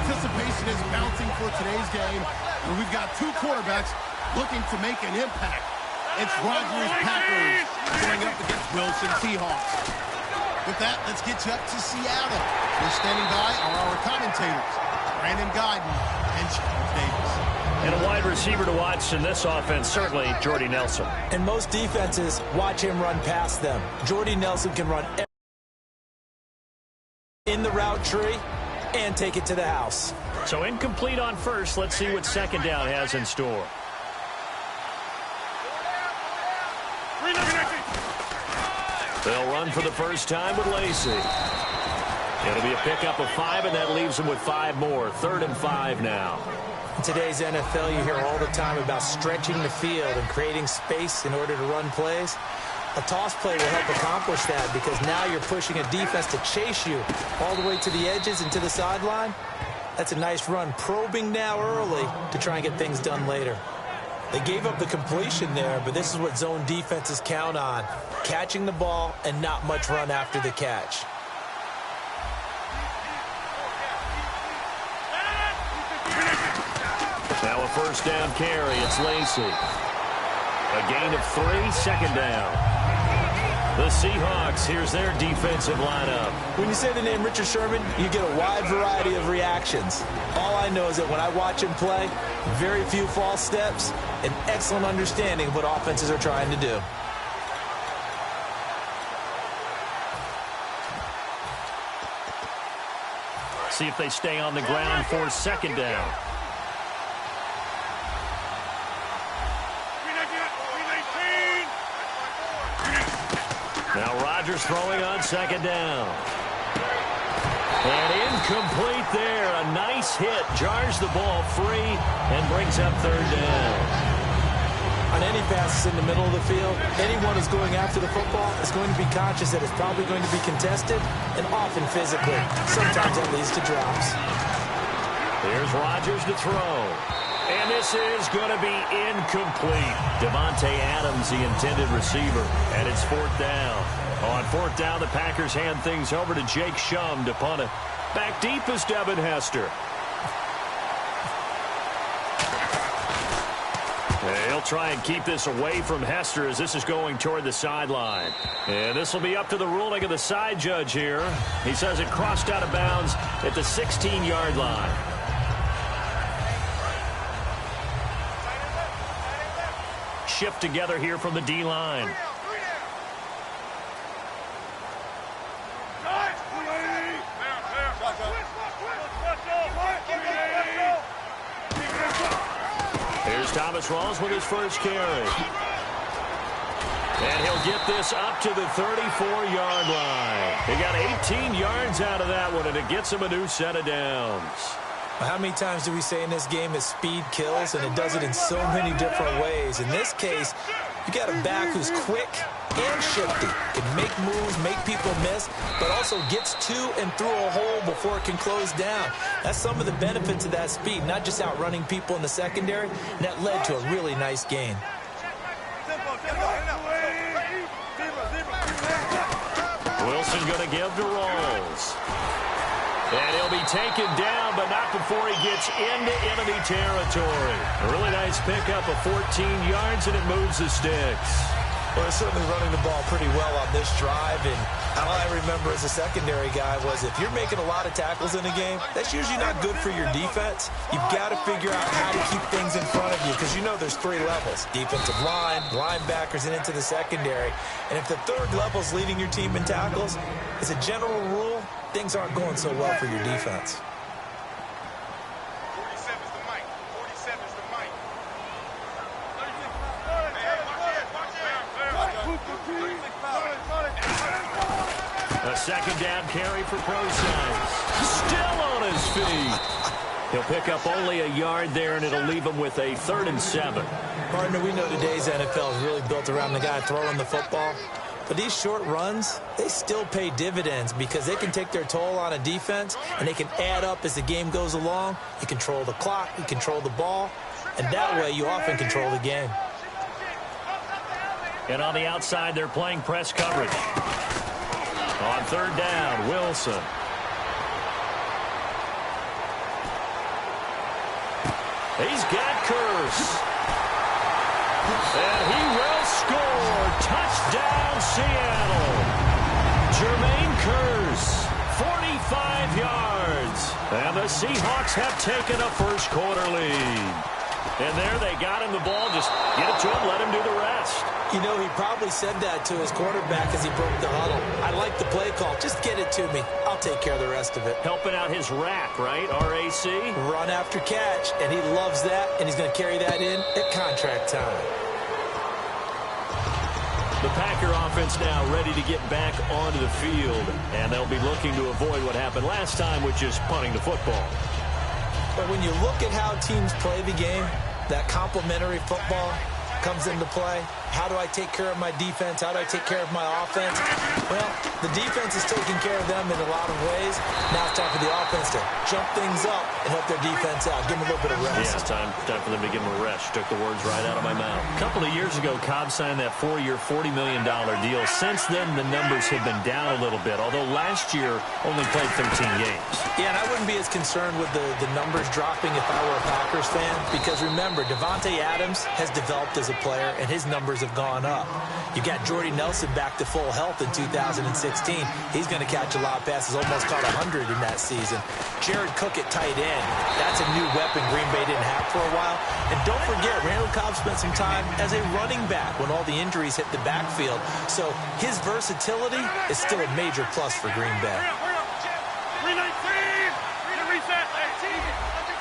anticipation is mounting for today's game, and we've got two quarterbacks looking to make an impact. It's Rodgers Packers going up against Wilson Seahawks. With that, let's get you up to Seattle. We're standing by are our commentators, Brandon Guyton and Charles Davis. And a wide receiver to watch in this offense, certainly Jordy Nelson. And most defenses watch him run past them. Jordy Nelson can run in the route tree and take it to the house. So incomplete on first. Let's see what second down has in store. They'll run for the first time with Lacey. It'll be a pickup of 5, and that leaves them with 5 more. 3rd and 5 now. In today's NFL, you hear all the time about stretching the field and creating space in order to run plays. A toss play will help accomplish that because now you're pushing a defense to chase you all the way to the edges and to the sideline. That's a nice run, probing now early to try and get things done later. They gave up the completion there, but this is what zone defenses count on. Catching the ball and not much run after the catch. Now a first down carry. It's Lacey. A gain of 3, 2nd down. The Seahawks, here's their defensive lineup. When you say the name Richard Sherman, you get a wide variety of reactions. All I know is that when I watch him play, very few false steps, an excellent understanding of what offenses are trying to do. See if they stay on the ground for 2nd down. Now Rodgers throwing on 2nd down. And incomplete there. A nice hit. Jars the ball free and brings up 3rd down. On any passes in the middle of the field, anyone who's going after the football is going to be conscious that it's probably going to be contested and often physically. Sometimes that leads to drops. Here's Rodgers to throw. And this is going to be incomplete. Devontae Adams, the intended receiver, and it's 4th down. On 4th down, the Packers hand things over to Jake Shum to punt it. Back deep is Devin Hester. They'll try and keep this away from Hester as this is going toward the sideline. And this will be up to the ruling of the side judge here. He says it crossed out of bounds at the 16-yard line. Shift together here from the D-line. Here's Thomas Rawls with his first carry. And he'll get this up to the 34-yard line. He got 18 yards out of that one, and it gets him a new set of downs. How many times do we say in this game that speed kills, and it does it in so many different ways? In this case, you got a back who's quick and shifty, can make moves, make people miss, but also gets to and through a hole before it can close down. That's some of the benefits of that speed, not just outrunning people in the secondary, and that led to a really nice gain. Wilson going to give to Rawls. And he'll be taken down, but not before he gets into enemy territory. A really nice pickup of 14 yards, and it moves the sticks. Well, they're certainly running the ball pretty well on this drive, and all I remember as a secondary guy was if you're making a lot of tackles in a game, that's usually not good for your defense. You've got to figure out how to keep things in front of you because you know there's 3 levels, defensive line, linebackers, and into the secondary. And if the 3rd level is leading your team in tackles, as a general rule, things aren't going so well for your defense. 47 is the mic. 47 is the mic. A 2nd down carry for Procise. Still on his feet. He'll pick up only a yard there, and it'll leave him with a 3rd and 7. Partner, we know today's NFL is really built around the guy throwing the football. But these short runs, they still pay dividends because they can take their toll on a defense, and they can add up as the game goes along. You control the clock, you control the ball, and that way you often control the game. And on the outside, they're playing press coverage. On 3rd down, Wilson. He's got Curse. And he will score. Touchdown, Seattle. Jermaine Curse, 45 yards. And the Seahawks have taken a first-quarter lead. And there they got him the ball. Just get it to him, let him do the rest. You know, he probably said that to his quarterback as he broke the huddle. I like the play call. Just get it to me. I'll take care of the rest of it. Helping out his rack, right? R-A-C? Run after catch. And he loves that, and he's going to carry that in at contract time. The Packer offense now ready to get back onto the field, and they'll be looking to avoid what happened last time, which is punting the football. But when you look at how teams play the game, that complementary football comes into play. How do I take care of my defense? How do I take care of my offense? Well, the defense is taking care of them in a lot of ways. Now it's time for the offense to jump things up and help their defense out. Give them a little bit of rest. Yeah, time for them to give them a rest. Took the words right out of my mouth. A couple of years ago, Cobb signed that 4-year, $40 million deal. Since then, the numbers have been down a little bit, although last year only played 13 games. Yeah, and I wouldn't be as concerned with the numbers dropping if I were a Packers fan, because remember, Davante Adams has developed as a player, and his numbers have gone up. You got Jordy Nelson back to full health in 2016. He's going to catch a lot of passes, almost caught 100 in that season. Jared Cook at tight end. That's a new weapon Green Bay didn't have for a while. And don't forget, Randall Cobb spent some time as a running back when all the injuries hit the backfield. So his versatility is still a major plus for Green Bay.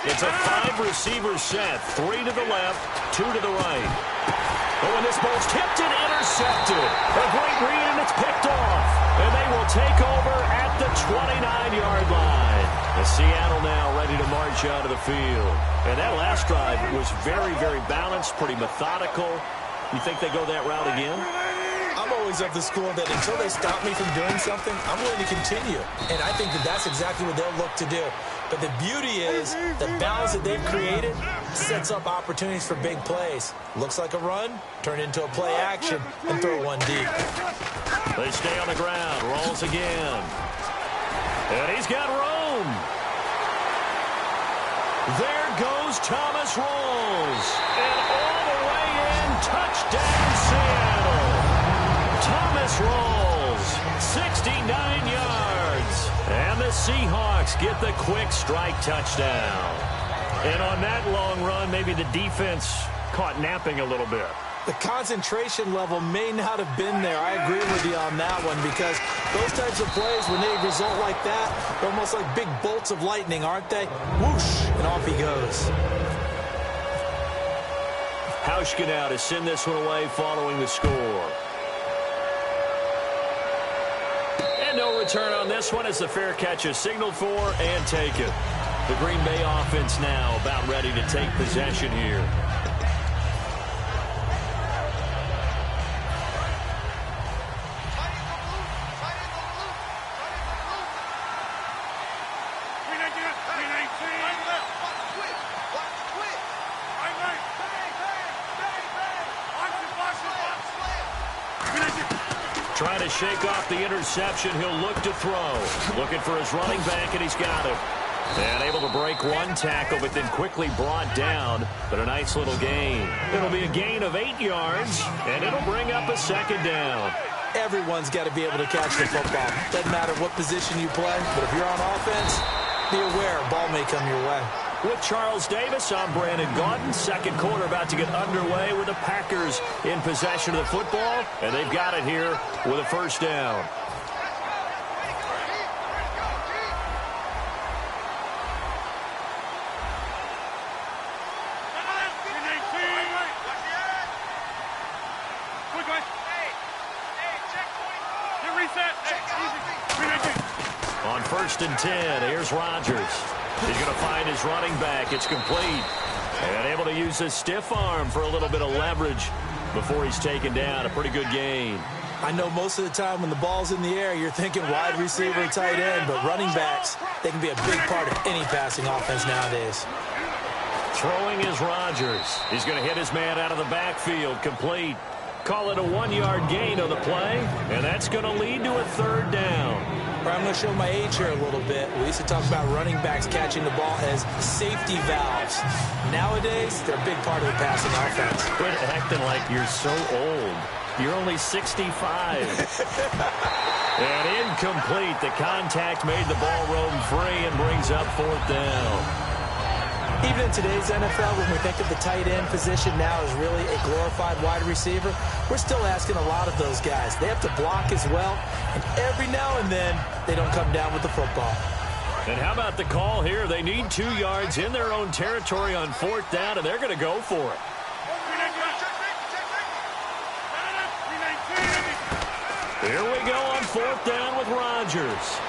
It's a 5-receiver set. 3 to the left, 2 to the right. Oh, and this ball's tipped and intercepted. A great read, and it's picked off. And they will take over at the 29-yard line. And Seattle now ready to march out of the field. And that last drive was very, very balanced, pretty methodical. You think they go that route again? I'm always of the school that until they stop me from doing something, I'm willing to continue. And I think that that's exactly what they'll look to do. But the beauty is the balance that they've created sets up opportunities for big plays. Looks like a run, turn into a play action, and throw one deep. They stay on the ground, rolls again. And he's got room. There goes Thomas Rawls. And all the way in, touchdown Seattle. Thomas Rawls, 69 yards. And the Seahawks get the quick strike touchdown. And on that long run, maybe the defense caught napping a little bit. The concentration level may not have been there. I agree with you on that one, because those types of plays, when they result like that, they're almost like big bolts of lightning, aren't they? Whoosh, and off he goes. Hauschka now to send this one away following the score. And no return on this one as the fair catch is signaled for and taken. The Green Bay offense now about ready to take possession here. Trying to shake off the interception. He'll look to throw. Looking for his running back, and he's got him. And able to break one tackle, but then quickly brought down. But a nice little gain. It'll be a gain of 8 yards, and it'll bring up a second down. Everyone's got to be able to catch the football. Doesn't matter what position you play, but if you're on offense, be aware a ball may come your way. With Charles Davis, I'm Brandon Gaudin. Second quarter about to get underway with the Packers in possession of the football. And they've got it here with a first down. On 1st and 10, here's Rodgers. He's going to find his running back. It's complete. And able to use his stiff arm for a little bit of leverage before he's taken down. A pretty good gain. I know most of the time when the ball's in the air, you're thinking wide receiver, tight end, but running backs, they can be a big part of any passing offense nowadays. Throwing is Rodgers. He's going to hit his man out of the backfield. Complete. Call it a 1-yard gain on the play, and that's going to lead to a third down. Or I'm going to show my age here a little bit. We used to talk about running backs catching the ball as safety valves. Nowadays, they're a big part of the passing offense. Quit acting like you're so old. You're only 65. And incomplete. The contact made the ball roam free and brings up 4th down. Even in today's NFL, when we think of the tight end position now as really a glorified wide receiver, we're still asking a lot of those guys. They have to block as well, and every now and then, they don't come down with the football. And how about the call here? They need 2 yards in their own territory on 4th down, and they're going to go for it. Here we go on 4th down with Rodgers.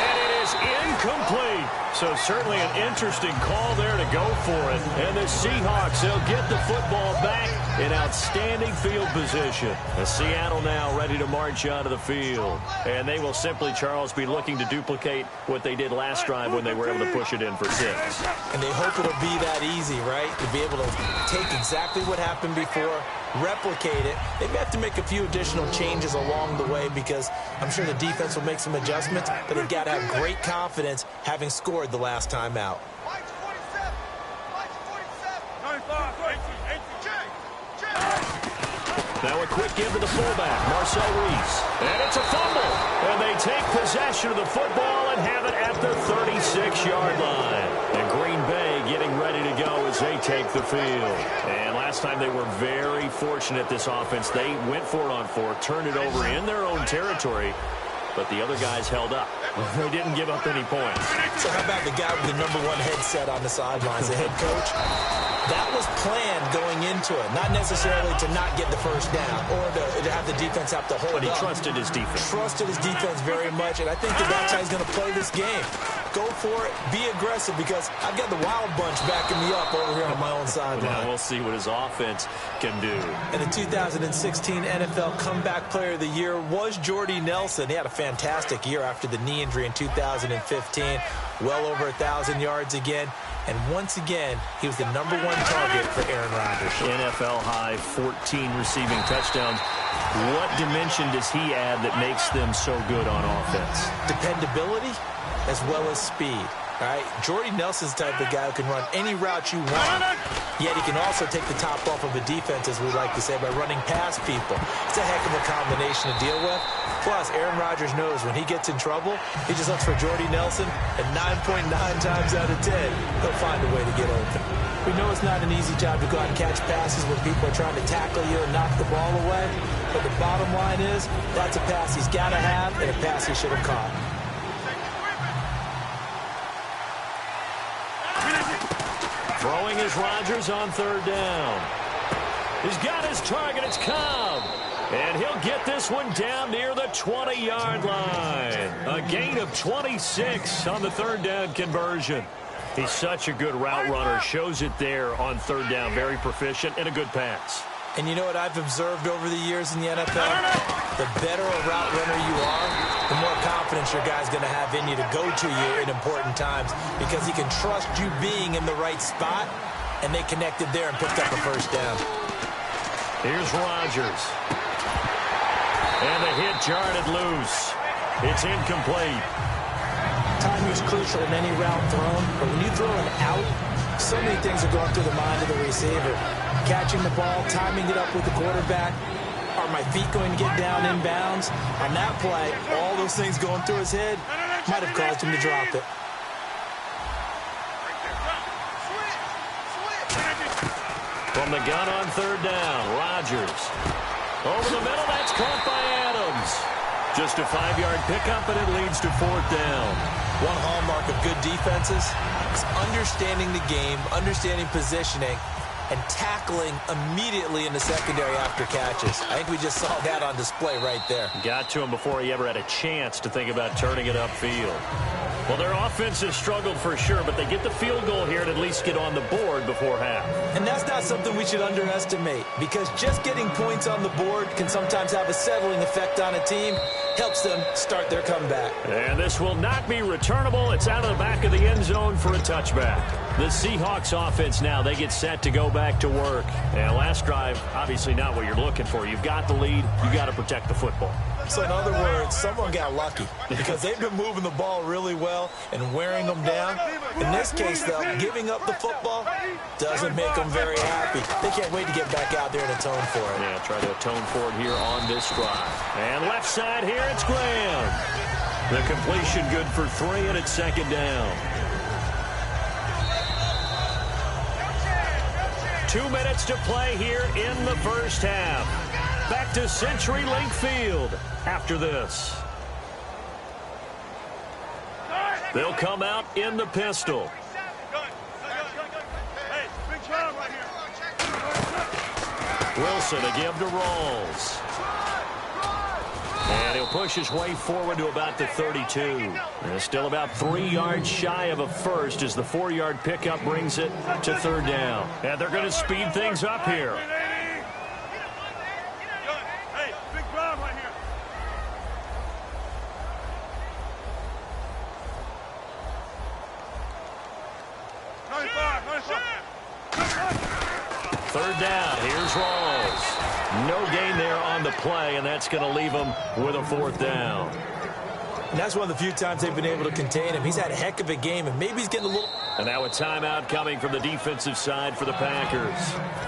And it is incomplete. So certainly an interesting call there to go for it. And the Seahawks, they'll get the football back in outstanding field position. And Seattle now ready to march onto the field. And they will simply, Charles, be looking to duplicate what they did last drive when they were able to push it in for 6. And they hope it'll be that easy, right? To be able to take exactly what happened before, replicate it. They may have to make a few additional changes along the way because I'm sure the defense will make some adjustments, but they've got to have great confidence having scored the last time out. Now a quick give to the fullback, Marcel Reese. And it's a fumble. And they take possession of the football and have it at the 36-yard line. And Green Bay getting ready to go as they take the field. And last time they were very fortunate, this offense. They went for it on 4, turned it over in their own territory, but the other guys held up. They didn't give up any points. So how about the guy with the #1 headset on the sidelines, the head coach? That was planned going into it, not necessarily to not get the first down or to have the defense have to hold But he up. trusted his defense. Trusted his defense very much, and I think that's how he's going to play this game. Go for it, be aggressive, because I've got the wild bunch backing me up over here on my own sideline. Now we'll see what his offense can do. And the 2016 NFL Comeback Player of the Year was Jordy Nelson. He had a fantastic year after the knee injury in 2015. Well over 1,000 yards again. And once again, he was the #1 target for Aaron Rodgers. NFL high 14 receiving touchdowns. What dimension does he add that makes them so good on offense? Dependability as well as speed. All right, Jordy Nelson's the type of guy who can run any route you want, yet he can also take the top off of a defense, as we like to say, by running past people. It's a heck of a combination to deal with. Plus, Aaron Rodgers knows when he gets in trouble, he just looks for Jordy Nelson, and 9.9 times out of 10, he'll find a way to get open. We know it's not an easy job to go out and catch passes when people are trying to tackle you and knock the ball away, but the bottom line is that's a pass he's got to have and a pass he should have caught. Throwing is Rodgers on 3rd down. He's got his target. It's Cobb. And he'll get this one down near the 20-yard line. A gain of 26 on the 3rd down conversion. He's such a good route runner. Shows it there on 3rd down. Very proficient and a good pass. And you know what I've observed over the years in the NFL? The better a route runner you are, the more confidence your guy's going to have in you to go to you in important times because he can trust you being in the right spot, and they connected there and picked up a 1st down. Here's Rodgers. And the hit jarred it loose. It's incomplete. Timing is crucial in any route thrown, but when you throw an out, so many things are going through the mind of the receiver. Catching the ball, timing it up with the quarterback. Are my feet going to get down in bounds? On that play, all those things going through his head might have caused him to drop it. From the gun on 3rd down, Rodgers. Over the middle, that's caught by Adams. Just a 5-yard pickup, and it leads to 4th down. One hallmark of good defenses is understanding the game, understanding positioning, and tackling immediately in the secondary after catches. I think we just saw that on display right there. Got to him before he ever had a chance to think about turning it upfield. Well, their offense has struggled for sure, but they get the field goal here and at least get on the board before half. And that's not something we should underestimate, because just getting points on the board can sometimes have a settling effect on a team. Helps them start their comeback. And this will not be returnable. It's out of the back of the end zone for a touchback. The Seahawks offense now, they get set to go back to work. And last drive, obviously not what you're looking for. You've got the lead. You've got to protect the football. So in other words, someone got lucky because they've been moving the ball really well and wearing them down. In this case, though, giving up the football doesn't make them very happy. They can't wait to get back out there and atone for it. Yeah, try to atone for it here on this drive. And left side here, it's Graham. The completion good for 3, and it's second down. 2 minutes to play here in the first half. Back to CenturyLink Field after this. They'll come out in the pistol. Wilson to give to Rawls. And he'll push his way forward to about the 32. And still about 3 yards shy of a first as the 4-yard pickup brings it to third down. And they're going to speed things up here. Third down, here's Rawls. No gain there on the play, and that's going to leave him with a 4th down. And that's one of the few times they've been able to contain him. He's had a heck of a game, and maybe he's getting a little... And now a timeout coming from the defensive side for the Packers.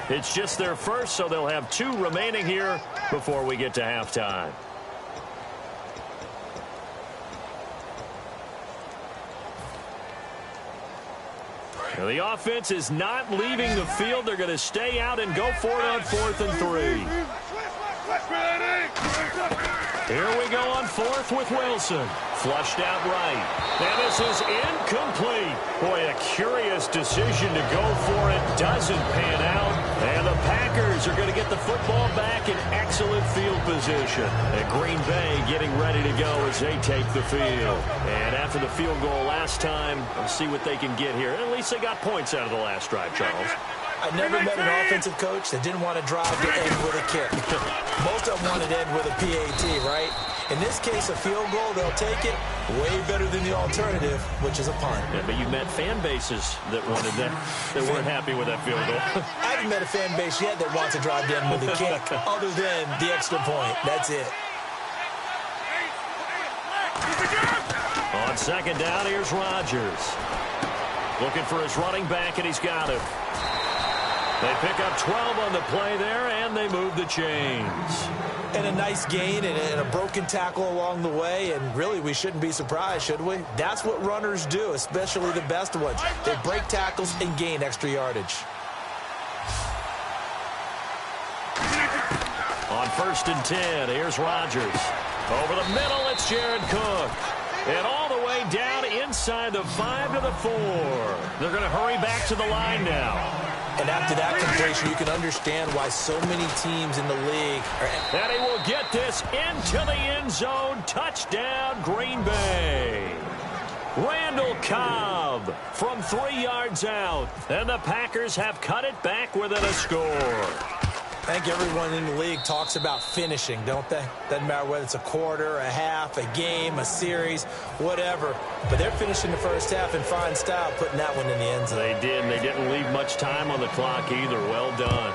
It's just their first, so they'll have 2 remaining here before we get to halftime. The offense is not leaving the field. They're going to stay out and go for it on 4th and 3. Here we go on 4th with Wilson. Flushed out right. And this is incomplete. Boy, a curious decision to go for it. Doesn't pan out. And the Packers are going to get the football back in excellent field position. And Green Bay getting ready to go as they take the field. And after the field goal last time, we'll see what they can get here. At least they got points out of the last drive, Charles. I never met an offensive coach that didn't want to drive to end with a kick. Most of them wanted to end with a PAT, right? In this case, a field goal, they'll take it way better than the alternative, which is a punt. Yeah, but you met fan bases that wanted that, that weren't happy with that field goal. I haven't met a fan base yet that wants to drive to end with a kick, other than the extra point. That's it. On second down, here's Rodgers. Looking for his running back, and he's got him. They pick up 12 on the play there, and they move the chains. And a nice gain and a broken tackle along the way, and really we shouldn't be surprised, should we? That's what runners do, especially the best ones. They break tackles and gain extra yardage. On 1st and 10, here's Rodgers. Over the middle, it's Jared Cook. And all the way down inside the 5 to the 4. They're going to hurry back to the line now. And after that completion, you can understand why so many teams in the league are... And he will get this into the end zone. Touchdown, Green Bay. Randall Cobb from 3 yards out. And the Packers have cut it back within a score. I think everyone in the league talks about finishing, don't they? Doesn't matter whether it's a quarter, a half, a game, a series, whatever. But they're finishing the first half in fine style, putting that one in the end zone. They did, and they didn't leave much time on the clock either. Well done.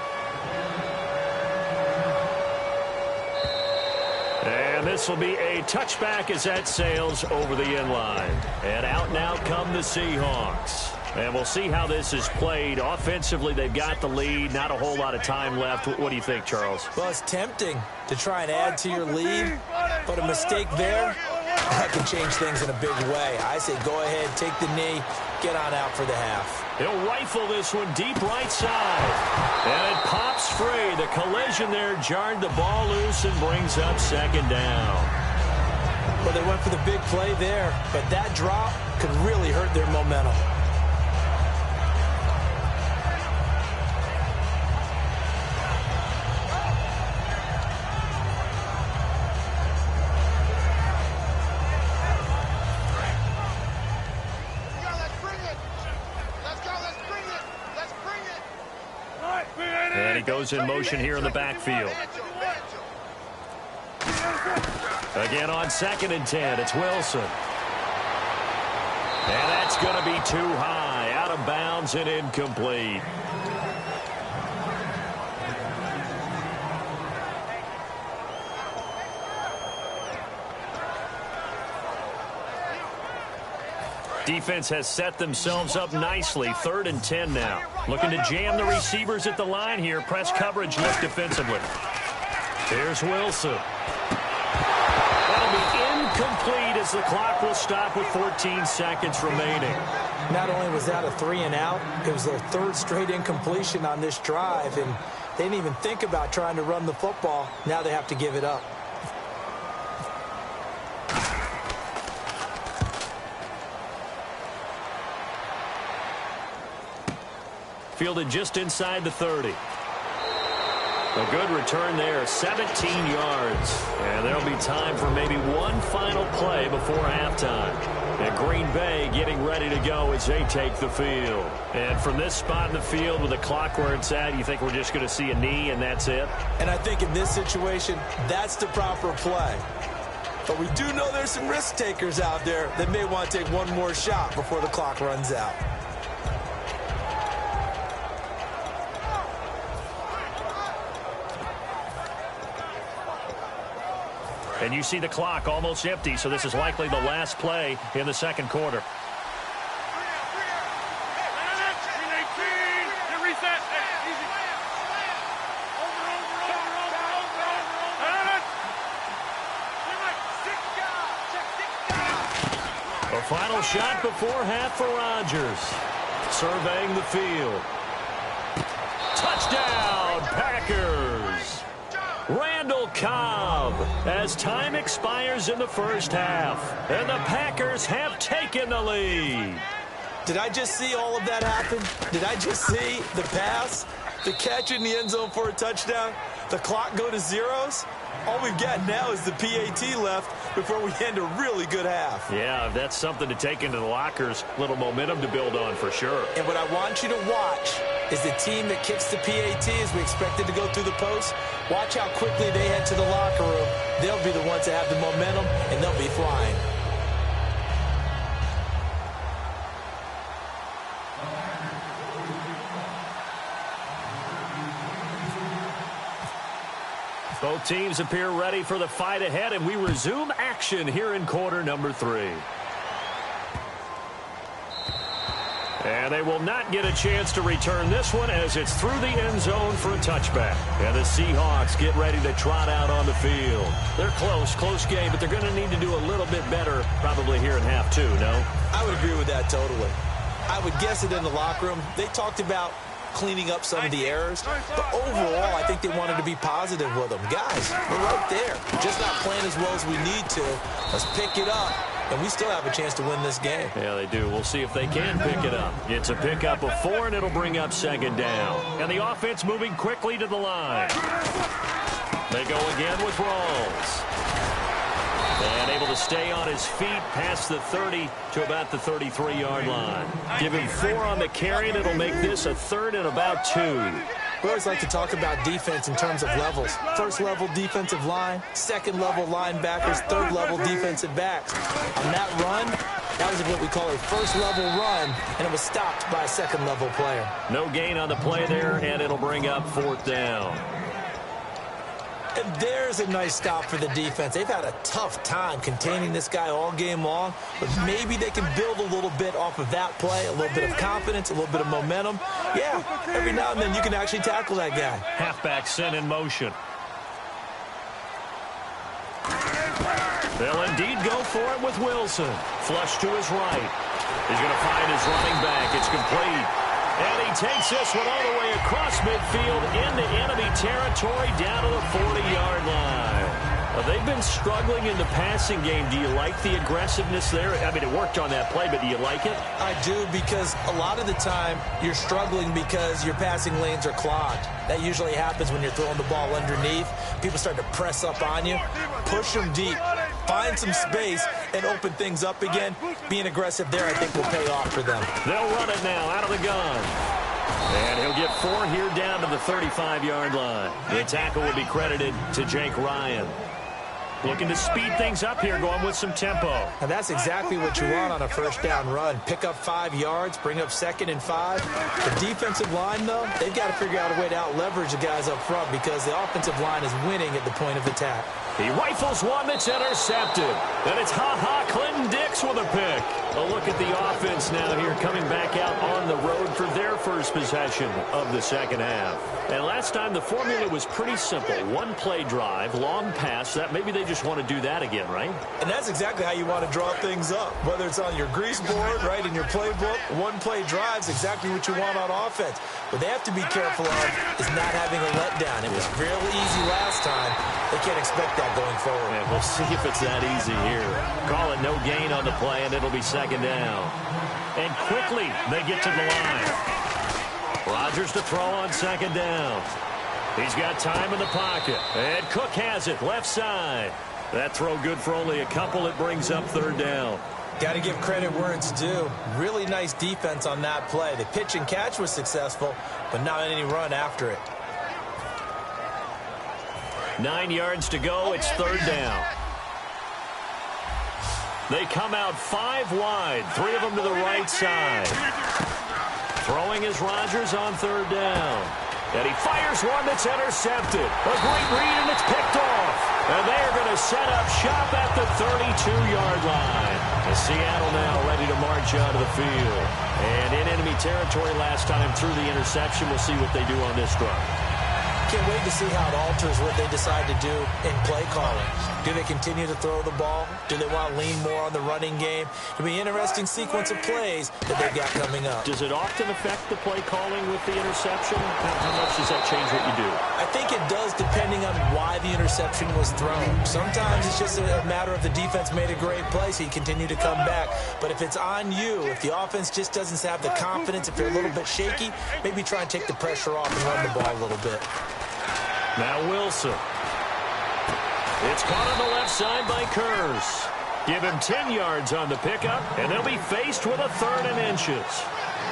And this will be a touchback as that sails over the end line. And out now come the Seahawks. And we'll see how this is played. Offensively, they've got the lead. Not a whole lot of time left. What do you think, Charles? Well, it's tempting to try and add to your lead, but a mistake there, that can change things in a big way. I say go ahead, take the knee, get on out for the half. He'll rifle this one deep right side. And it pops free. The collision there jarred the ball loose and brings up second down. Well, they went for the big play there, but that drop could really hurt their momentum. And he goes in motion here in the backfield. Again on 2nd and 10, it's Wilson. And that's going to be too high, out of bounds and incomplete. Defense has set themselves up nicely. 3rd and 10 now. Looking to jam the receivers at the line here. Press coverage look defensively. Here's Wilson. That'll be incomplete as the clock will stop with 14 seconds remaining. Not only was that a 3-and-out, it was their 3rd straight incompletion on this drive, and they didn't even think about trying to run the football. Now they have to give it up. Fielded just inside the 30. A good return there, 17 yards. And there'll be time for maybe one final play before halftime. And Green Bay getting ready to go as they take the field. And from this spot in the field with the clock where it's at, you think we're just going to see a knee and that's it? And I think in this situation, that's the proper play. But we do know there's some risk takers out there that may want to take one more shot before the clock runs out. And you see the clock almost empty, so this is likely the last play in the second quarter. A final shot before half for Rodgers. Surveying the field. Touchdown, Packers! Randall Cobb as time expires in the first half. And the Packers have taken the lead. Did I just see all of that happen? Did I just see the pass, the catch in the end zone for a touchdown, the clock go to zeros? All we've got now is the PAT left before we end a really good half. Yeah, that's something to take into the lockers. Little momentum to build on for sure. And what I want you to watch is the team that kicks the PAT as we expected to go through the post. Watch how quickly they head to the locker room. They'll be the ones that have the momentum, and they'll be flying. Both teams appear ready for the fight ahead, and we resume action here in quarter number 3. And they will not get a chance to return this one as it's through the end zone for a touchback. And the Seahawks get ready to trot out on the field. They're close game, but they're going to need to do a little bit better probably here in half 2, no? I would agree with that totally. I would guess it in the locker room. They talked about cleaning up some of the errors, but overall I think they wanted to be positive with them. Guys, we're right there, just not playing as well as we need to. Let's pick it up, and we still have a chance to win this game. Yeah, they do. We'll see if they can pick it up. It's a pickup of 4, and it'll bring up second down. And the offense moving quickly to the line. They go again with Rawls. And able to stay on his feet past the 30 to about the 33-yard line. Give him 4 on the carry, and it'll make this a 3rd and about 2. We always like to talk about defense in terms of levels. First level defensive line, second level linebackers, third level defensive backs. On that run, that was what we call a first level run, and it was stopped by a second level player. No gain on the play there, and it'll bring up 4th down. And there's a nice stop for the defense. They've had a tough time containing this guy all game long, but maybe they can build a little bit off of that play, a little bit of confidence, a little bit of momentum. Yeah, every now and then you can actually tackle that guy. Halfback sent in motion. They'll indeed go for it with Wilson. Flush to his right. He's going to find his running back. It's complete. And he takes this one all the way across midfield into enemy territory down to the 40-yard line. They've been struggling in the passing game. Do you like the aggressiveness there? I mean, it worked on that play, but do you like it? I do, because a lot of the time you're struggling because your passing lanes are clogged. That usually happens when you're throwing the ball underneath. People start to press up on you. Push them deep. Find some space and open things up again. Being aggressive there, I think, will pay off for them. They'll run it now out of the gun. And he'll get 4 here down to the 35-yard line. The tackle will be credited to Jake Ryan. Looking to speed things up here, going with some tempo. And that's exactly what you want on a first down run. Pick up 5 yards, bring up 2nd and 5. The defensive line, though, they've got to figure out a way to out-leverage the guys up front because the offensive line is winning at the point of attack. He rifles one that's intercepted. And it's Clinton Dix with a pick. A look at the offense now here coming back out on the road for their first possession of the second half. And last time the formula was pretty simple. One play drive, long pass. That maybe they just want to do that again, right? And that's exactly how you want to draw things up. Whether it's on your grease board, right, in your playbook, one play drive is exactly what you want on offense. What they have to be careful of is not having a letdown. It was real easy last time. They can't expect that going forward. And we'll see if it's that easy here. Call it no gain on the play, and it'll be second down. And quickly, they get to the line. Rodgers to throw on second down. He's got time in the pocket. And Cook has it, left side. That throw good for only a couple. It brings up third down. Got to give credit where it's due. Really nice defense on that play. The pitch and catch was successful, but not any run after it. 9 yards to go. It's third down. They come out 5 wide. 3 of them to the right side. Throwing is Rodgers on third down. And he fires one that's intercepted. A great read, and it's picked off. And they are going to set up shop at the 32-yard line. And Seattle now ready to march out of the field. And in enemy territory last time through the interception. We'll see what they do on this drive. Can't wait to see how it alters what they decide to do in play calling. Do they continue to throw the ball? Do they want to lean more on the running game? It'll be an interesting sequence of plays that they've got coming up. Does it often affect the play calling with the interception? How much does that change what you do? I think it does depending on why the interception was thrown. Sometimes it's just a matter of the defense made a great play, so you continue to come back. But if it's on you, if the offense just doesn't have the confidence, if they're a little bit shaky, maybe try and take the pressure off and run the ball a little bit. Now Wilson. It's caught on the left side by Kurz. Give him 10 yards on the pickup, and they'll be faced with a 3rd and inches.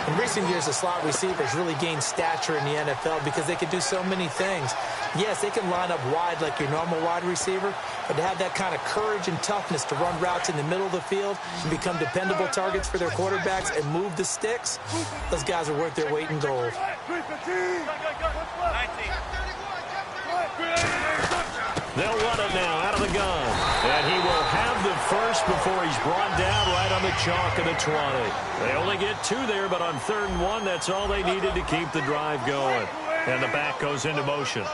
In recent years, the slot receivers really gained stature in the NFL because they can do so many things. Yes, they can line up wide like your normal wide receiver, but to have that kind of courage and toughness to run routes in the middle of the field and become dependable targets for their quarterbacks and move the sticks, those guys are worth their weight in gold. They'll run it now out of the gun. And he will have the first before he's brought down right on the chalk of the 20. They only get 2 there, but on 3rd and 1, that's all they needed to keep the drive going. And the back goes into motion.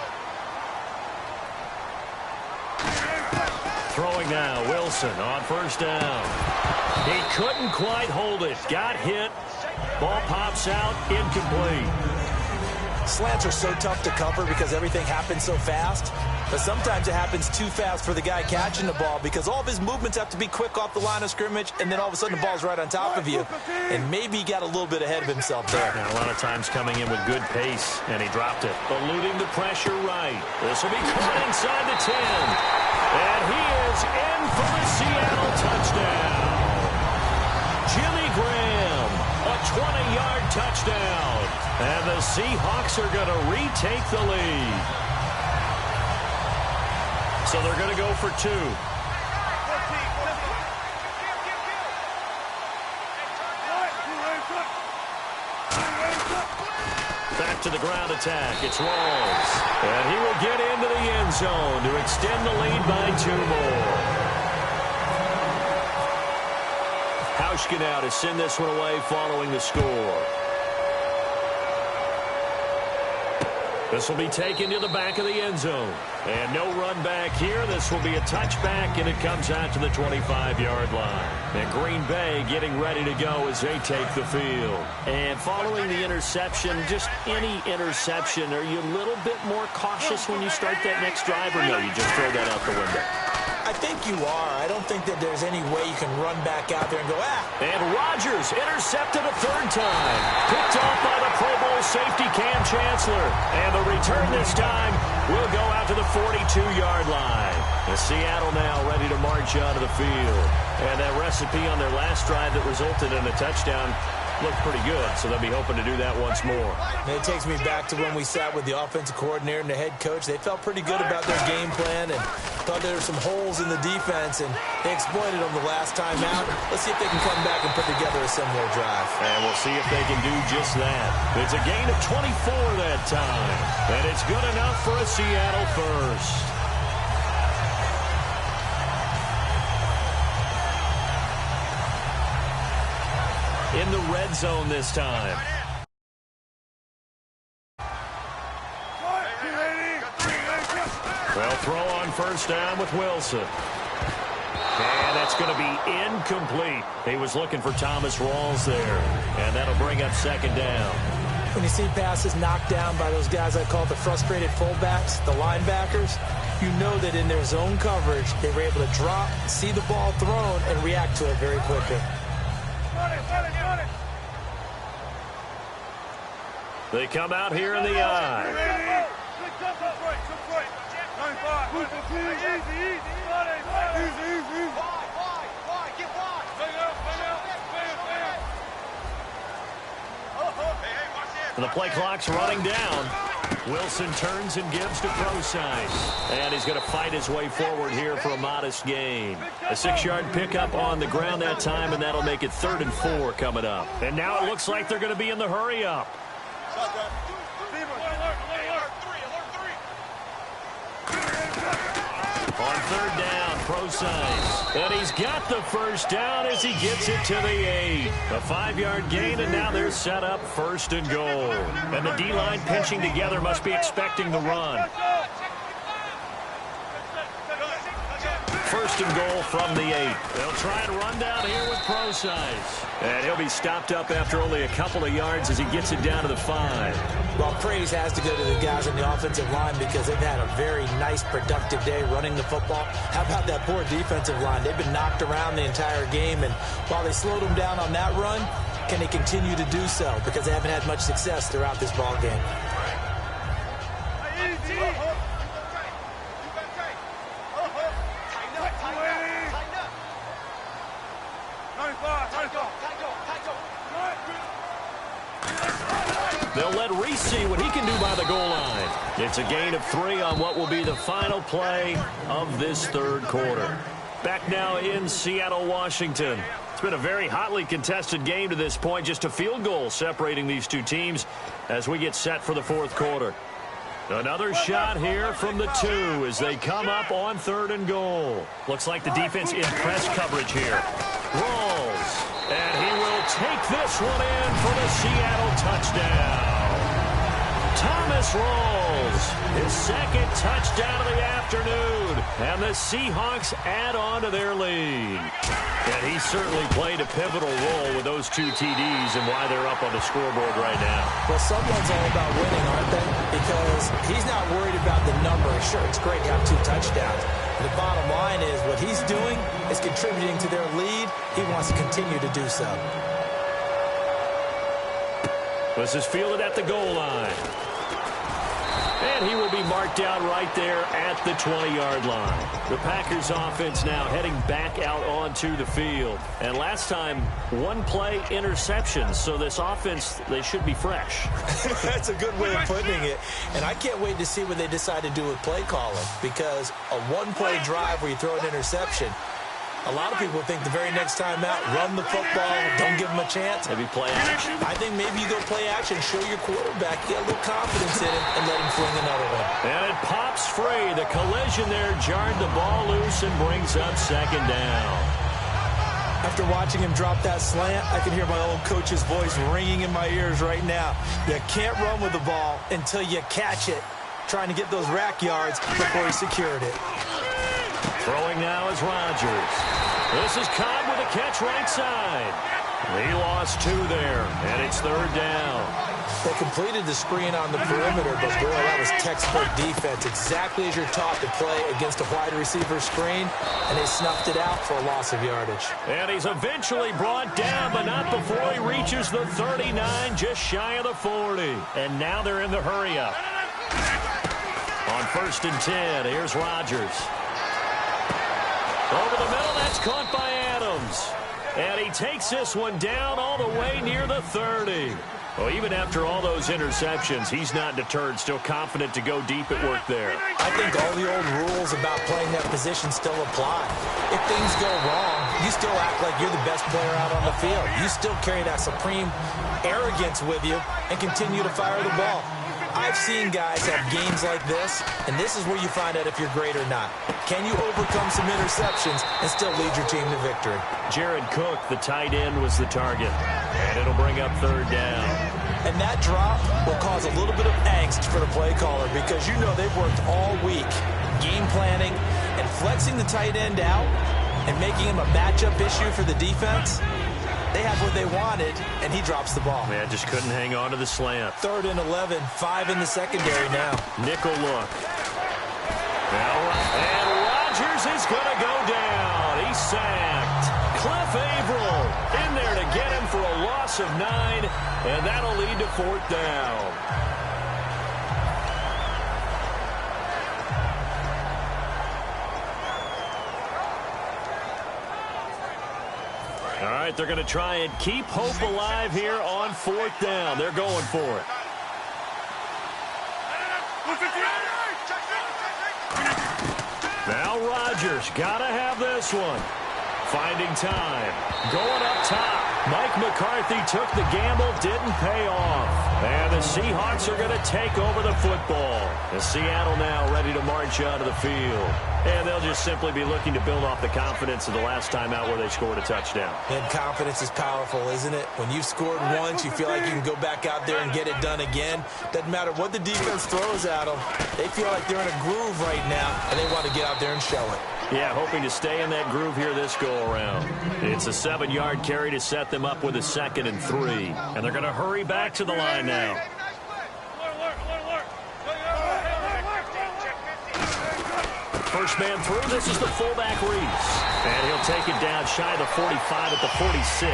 Throwing now, Wilson on first down. He couldn't quite hold it. Got hit. Ball pops out, incomplete. Slants are so tough to cover because everything happens so fast. But sometimes it happens too fast for the guy catching the ball because all of his movements have to be quick off the line of scrimmage, and then all of a sudden the ball's right on top of you. And maybe he got a little bit ahead of himself there. Now, a lot of times coming in with good pace, and he dropped it. Eluding the pressure right. This will be caught inside the 10. And he is in for the Seattle touchdown. Jimmy Graham, a 20-yard touchdown. And the Seahawks are going to retake the lead. So they're going to go for 2. Back to the ground attack. It's Rawls. And he will get into the end zone to extend the lead by 2 more. Hauschka now to send this one away following the score. This will be taken to the back of the end zone. And no run back here. This will be a touchback, and it comes out to the 25-yard line. And Green Bay getting ready to go as they take the field. And following the interception, just any interception, are you a little bit more cautious when you start that next drive, or no, you just throw that out the window? I think you are. I don't think that there's any way you can run back out there and go, And Rodgers intercepted a 3rd time. Picked off by the Pro Bowl safety Cam Chancellor. And the return this time will go out to the 42-yard line. And Seattle now ready to march out of the field. And that recipe on their last drive that resulted in a touchdown looked pretty good, so they'll be hoping to do that once more. And it takes me back to when we sat with the offensive coordinator and the head coach. They felt pretty good about their game plan and thought there were some holes in the defense, and they exploited them the last time out. Let's see if they can come back and put together a similar drive. And we'll see if they can do just that. It's a gain of 24 that time, and it's good enough for a Seattle first. In the red zone this time. They'll throw on first down with Wilson. And that's going to be incomplete. He was looking for Thomas Rawls there. And that'll bring up second down. When you see passes knocked down by those guys I call the frustrated fullbacks, the linebackers, you know that in their zone coverage, they were able to drop, see the ball thrown, and react to it very quickly. They come out here in the eye. And the play clock's running down. Wilson turns and gives to Procise. And he's going to fight his way forward here for a modest gain. A 6-yard pickup on the ground that time, and that'll make it 3rd and 4 coming up. And now it looks like they're going to be in the hurry-up. On 3rd down, Procise. And he's got the first down as he gets it to the 8. A 5-yard gain, and now they're set up 1st and goal. And the D-line pinching together must be expecting the run. 1st and goal from the 8. They'll try and run down here with Procise. And he'll be stopped up after only a couple of yards as he gets it down to the 5. Well, praise has to go to the guys on the offensive line because they've had a very nice, productive day running the football. How about that poor defensive line? They've been knocked around the entire game, and while they slowed them down on that run, can they continue to do so? Because they haven't had much success throughout this ball game. They'll let Reese see what he can do by the goal line. It's a gain of 3 on what will be the final play of this 3rd quarter. Back now in Seattle, Washington. It's been a very hotly contested game to this point. Just a field goal separating these two teams as we get set for the 4th quarter. Another shot here from the 2 as they come up on 3rd and goal. Looks like the defense in press coverage here. Rolls. And he will take this one in for the Seattle touchdown. Thomas Rawls, his 2nd touchdown of the afternoon. And the Seahawks add on to their lead. And he certainly played a pivotal role with those 2 TDs and why they're up on the scoreboard right now. Well, someone's all about winning, aren't they? Because he's not worried about the number. Sure, it's great to have 2 touchdowns. The bottom line is what he's doing is contributing to their lead. He wants to continue to do so. This is fielded at the goal line. And he will be marked down right there at the 20-yard line. The Packers offense now heading back out onto the field. And last time, 1-play interception. So this offense, they should be fresh. That's a good way of putting it. And I can't wait to see what they decide to do with play calling. Because a 1-play drive where you throw an interception, a lot of people think the very next time out, run the football, don't give them a chance. Maybe play action. I think maybe you go play action, show your quarterback, get a little confidence in him, and let him fling another one. And it pops free. The collision there jarred the ball loose and brings up 2nd down. After watching him drop that slant, I can hear my old coach's voice ringing in my ears right now. You can't run with the ball until you catch it, trying to get those rack yards before he secured it. Throwing now is Rodgers. This is Cobb with a catch right side. He lost 2 there, and it's 3rd down. They completed the screen on the perimeter, but boy, that was textbook defense. Exactly as you're taught to play against a wide receiver screen, and they snuffed it out for a loss of yardage. And he's eventually brought down, but not before he reaches the 39, just shy of the 40. And now they're in the hurry-up. On 1st and 10, here's Rodgers. Over the middle, that's caught by Adams. And he takes this one down all the way near the 30. Well, even after all those interceptions, he's not deterred, still confident to go deep at work there. I think all the old rules about playing that position still apply. If things go wrong, you still act like you're the best player out on the field. You still carry that supreme arrogance with you and continue to fire the ball. I've seen guys have games like this, and this is where you find out if you're great or not. Can you overcome some interceptions and still lead your team to victory? Jared Cook, the tight end, was the target, and it'll bring up third down. And that drop will cause a little bit of angst for the play caller because you know they've worked all week game planning and flexing the tight end out and making him a matchup issue for the defense. They have what they wanted, and he drops the ball. Man, just couldn't hang on to the slant. 3rd and 11, 5 in the secondary now. Nickel look. And Rodgers is going to go down. He's sacked. Cliff Averill in there to get him for a loss of 9, and that'll lead to 4th down. All right, they're going to try and keep hope alive here on 4th down. They're going for it. Now Rodgers got to have this one. Finding time. Going up top. Mike McCarthy took the gamble, didn't pay off. And the Seahawks are going to take over the football. And Seattle now ready to march out of the field. And they'll just simply be looking to build off the confidence of the last time out where they scored a touchdown. And confidence is powerful, isn't it? When you've scored once, you feel like you can go back out there and get it done again. Doesn't matter what the defense throws at them. They feel like they're in a groove right now, and they want to get out there and show it. Yeah, hoping to stay in that groove here this go-around. It's a 7-yard carry to set them up with a 2nd and 3. And they're going to hurry back to the line now. First man through, this is the fullback Reese. And he'll take it down shy of the 45 at the 46.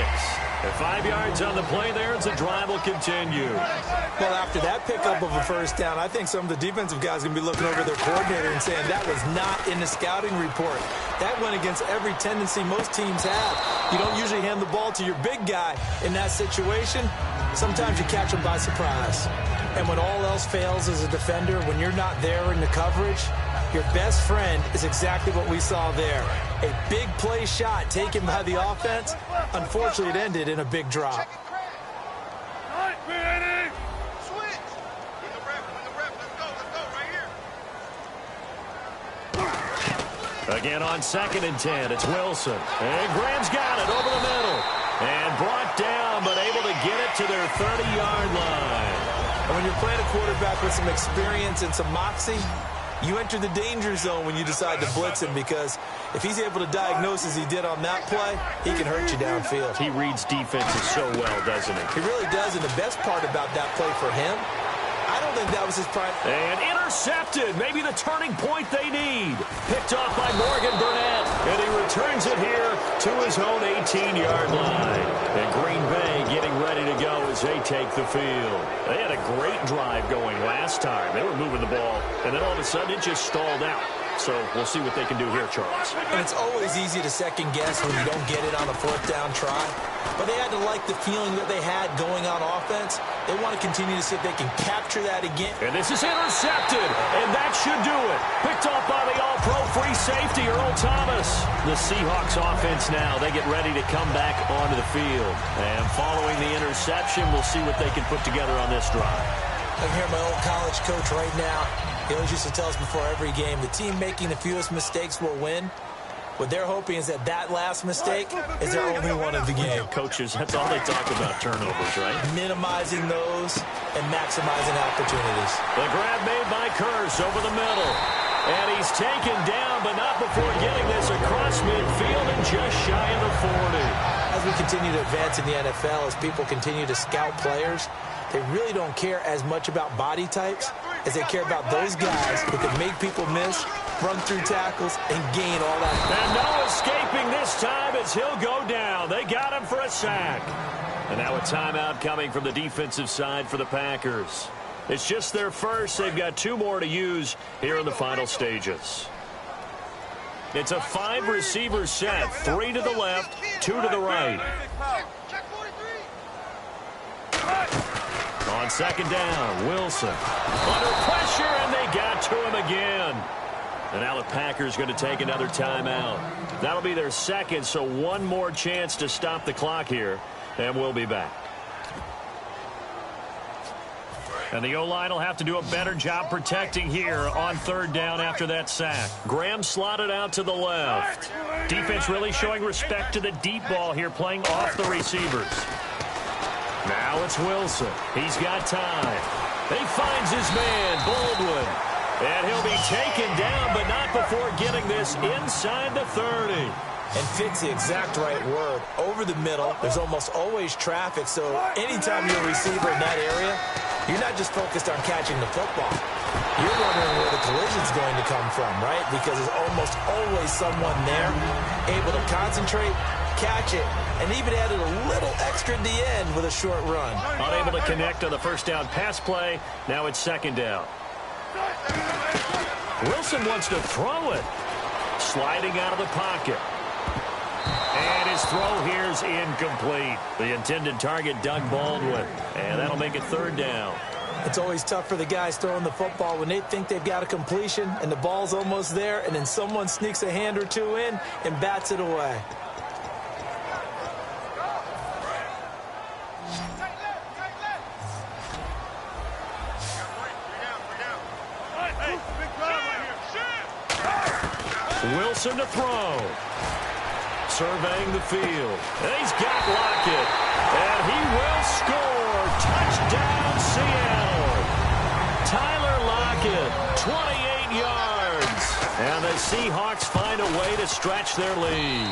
And 5 yards on the play there, and the drive will continue. Well, after that pickup of a first down, I think some of the defensive guys are going to be looking over their coordinator and saying that was not in the scouting report. That went against every tendency most teams have. You don't usually hand the ball to your big guy in that situation. Sometimes you catch them by surprise. And when all else fails as a defender, when you're not there in the coverage, your best friend is exactly what we saw there. A big play shot taken by the offense. Unfortunately, it ended in a big drop. Again on 2nd and 10, it's Wilson. And Graham's got it over the middle. And brought down, but able to get it to their 30-yard line. And when you're playing a quarterback with some experience and some moxie, you enter the danger zone when you decide to blitz him, because if he's able to diagnose as he did on that play, he can hurt you downfield. He reads defenses so well, doesn't he? He really does, and the best part about that play for him, I don't think that was his prime. And intercepted. Maybe the turning point they need. Picked off by Morgan Burnett. And he returns it here to his own 18-yard line. And Green Bay getting ready to go as they take the field. They had a great drive going last time. They were moving the ball. And then all of a sudden it just stalled out. So we'll see what they can do here, Charles. And it's always easy to second guess when you don't get it on a 4th down try. But they had to like the feeling that they had going on offense. They want to continue to see if they can capture that again. And this is intercepted, and that should do it. Picked off by the all-pro free safety, Earl Thomas. The Seahawks offense now, they get ready to come back onto the field. And following the interception, we'll see what they can put together on this drive. I can hear my old college coach right now. He always used to tell us before every game, the team making the fewest mistakes will win. What they're hoping is that that last mistake is their only one of the game. Coaches, that's all they talk about, turnovers, right? Minimizing those and maximizing opportunities. The grab made by Kearse over the middle. And he's taken down, but not before getting this across midfield and just shy of the 40. As we continue to advance in the NFL, as people continue to scout players, they really don't care as much about body types as they care about those guys who can make people miss, run through tackles, and gain all that. And no escaping this time as he'll go down. They got him for a sack. And now a timeout coming from the defensive side for the Packers. It's just their first. They've got 2 more to use here in the final stages. It's a 5-receiver set. 3 to the left, 2 to the right. On second down, Wilson. Under pressure, and they got to him again. And now the Packers going to take another timeout. That'll be their second, so one more chance to stop the clock here, and we'll be back. And the O-line will have to do a better job protecting here on third down after that sack. Graham slotted out to the left. Defense really showing respect to the deep ball here, playing off the receivers. Now it's Wilson. He's got time. He finds his man, Baldwin. And he'll be taken down, but not before getting this inside the 30. And fit's the exact right word. Over the middle, there's almost always traffic, so anytime you're a receiver in that area, you're not just focused on catching the football. You're wondering where the collision's going to come from, right? Because there's almost always someone there able to concentrate, catch it, and even added a little extra at the end with a short run. Unable to connect on the first down pass play. Now it's second down. Wilson wants to throw it. Sliding out of the pocket. And his throw here is incomplete. The intended target, Doug Baldwin. And that'll make it third down. It's always tough for the guys throwing the football when they think they've got a completion and the ball's almost there, and then someone sneaks a hand or two in and bats it away. Wilson to throw. Surveying the field. And he's got Lockett. And he will score. Touchdown, Seattle. Tyler Lockett, 28 yards. And the Seahawks find a way to stretch their lead.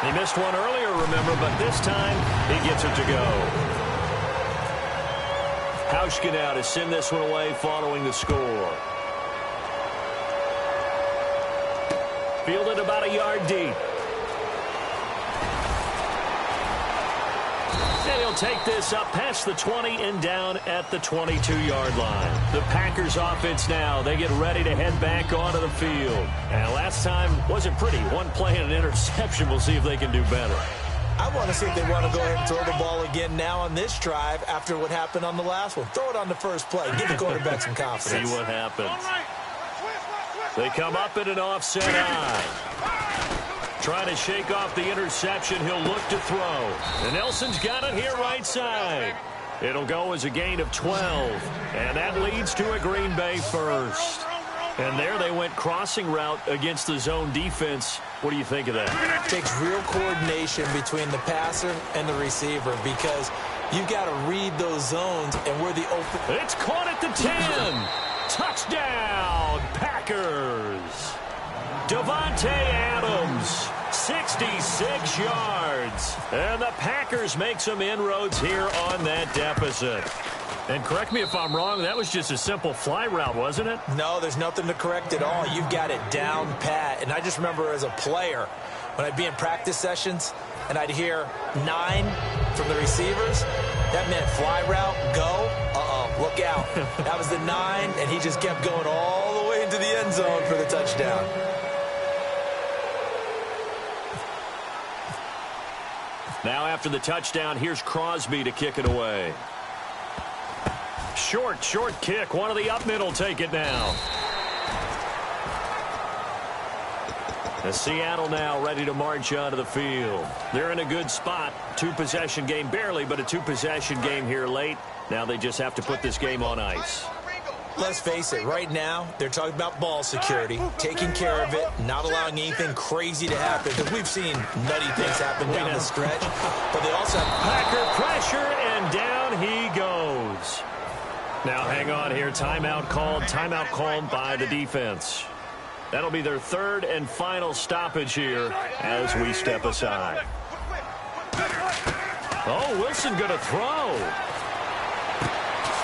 He missed one earlier, remember, but this time he gets it to go. Hauschka now to send this one away following the score. Fielded about a yard deep. And he'll take this up past the 20 and down at the 22-yard line. The Packers offense now, they get ready to head back onto the field. And last time wasn't pretty. One play and an interception. We'll see if they can do better. I want to see if they want to go ahead and throw the ball again now on this drive after what happened on the last one. Throw it on the first play. Give the quarterback some confidence. See what happens. They come up in an offset eye. Trying to shake off the interception. He'll look to throw. And Nelson's got it here right side. It'll go as a gain of 12. And that leads to a Green Bay first. And there they went crossing route against the zone defense. What do you think of that? It takes real coordination between the passer and the receiver because you've got to read those zones and where the open... It's caught at the 10. Touchdown, Packers. Davante Adams, 66 yards. And the Packers make some inroads here on that deficit. And correct me if I'm wrong, that was just a simple fly route, wasn't it? No, there's nothing to correct at all. You've got it down pat. And I just remember as a player, when I'd be in practice sessions and I'd hear 9 from the receivers, that meant fly route, go, look out. That was the 9, and he just kept going all the way into the end zone for the touchdown. Now after the touchdown, here's Crosby to kick it away. Short kick. One of the up middle take it now. And Seattle now ready to march onto the field. They're in a good spot. 2-possession game, barely, but a 2-possession game here late. Now they just have to put this game on ice. Let's face it, right now, they're talking about ball security, taking care of it, not allowing anything crazy to happen, because we've seen nutty things happen down the stretch. But they also have Packer pressure, and down he goes. Now hang on here. Timeout called by the defense. That'll be their third and final stoppage here as we step aside. Oh, Wilson going to throw.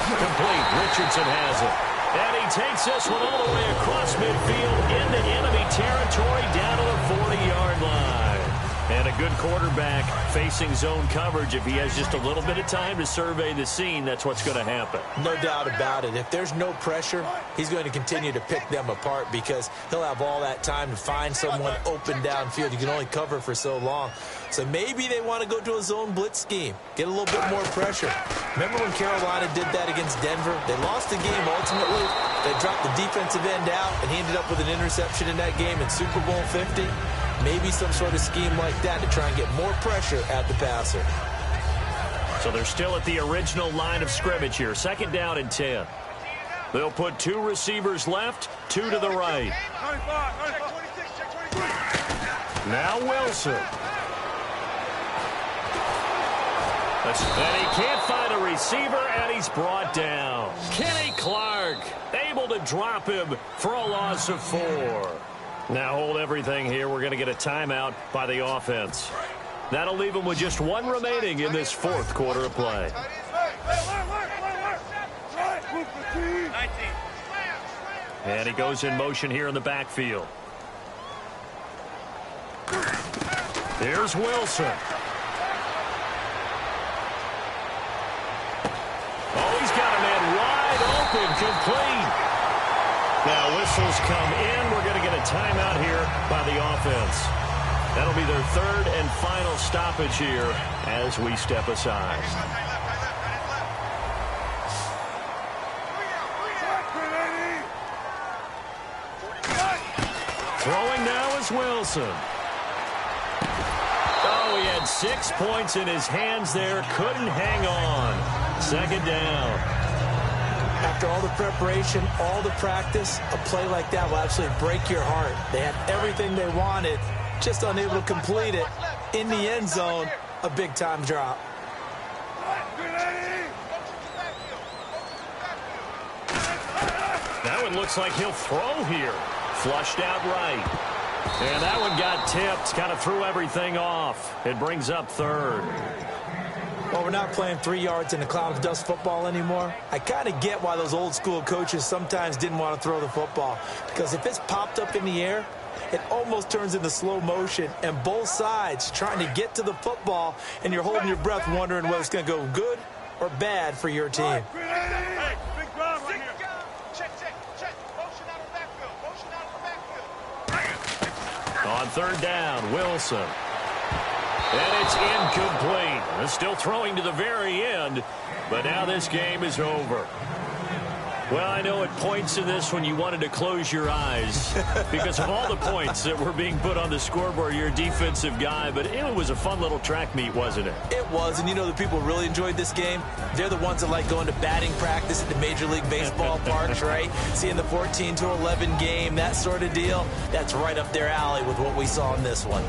Complete. Richardson has it. And he takes this one all the way across midfield into enemy territory down to the 40-yard line. And a good quarterback facing zone coverage, if he has just a little bit of time to survey the scene, that's what's going to happen. No doubt about it. If there's no pressure, he's going to continue to pick them apart because he'll have all that time to find someone open downfield. You can only cover for so long. So maybe they want to go to a zone blitz scheme, get a little bit more pressure. Remember when Carolina did that against Denver? They lost the game ultimately. They dropped the defensive end out, and he ended up with an interception in that game in Super Bowl 50. Maybe some sort of scheme like that to try and get more pressure at the passer. So they're still at the original line of scrimmage here. 2nd down and 10. They'll put 2 receivers left, 2 to the right. Now Wilson. And he can't find a receiver, and he's brought down. Kenny Clark able to drop him for a loss of 4. Now hold everything here. We're going to get a timeout by the offense. That'll leave them with just 1 remaining in this 4th quarter of play. And he goes in motion here in the backfield. Here's Wilson. Oh, he's got a man wide open, complete. Now whistles come in. We're going to get a timeout here by the offense. That'll be their 3rd and final stoppage here as we step aside. Throwing now is Wilson. Oh, he had 6 points in his hands there. Couldn't hang on. 2nd down. After all the preparation, all the practice, a play like that will absolutely break your heart. They had everything they wanted, just unable to complete it. In the end zone, a big-time drop. That one looks like he'll throw here. Flushed out right. And that one got tipped, kind of threw everything off. It brings up 3rd. Well, we're not playing 3 yards in a cloud of dust football anymore. I kind of get why those old school coaches sometimes didn't want to throw the football. Because if it's popped up in the air, it almost turns into slow motion. And both sides trying to get to the football, and you're holding your breath wondering whether it's going to go good or bad for your team. Hey, big drive right here. Check. Motion out of the backfield. Motion out of the backfield. On 3rd down, Wilson. And it's incomplete. They're still throwing to the very end, but now this game is over. Well, I know at points in this when you wanted to close your eyes because of all the points that were being put on the scoreboard. You're a defensive guy, but it was a fun little track meet, wasn't it? It was, and you know the people really enjoyed this game? They're the ones that like going to batting practice at the Major League Baseball parks, right? Seeing the 14-11 game, that sort of deal. That's right up their alley with what we saw in this one.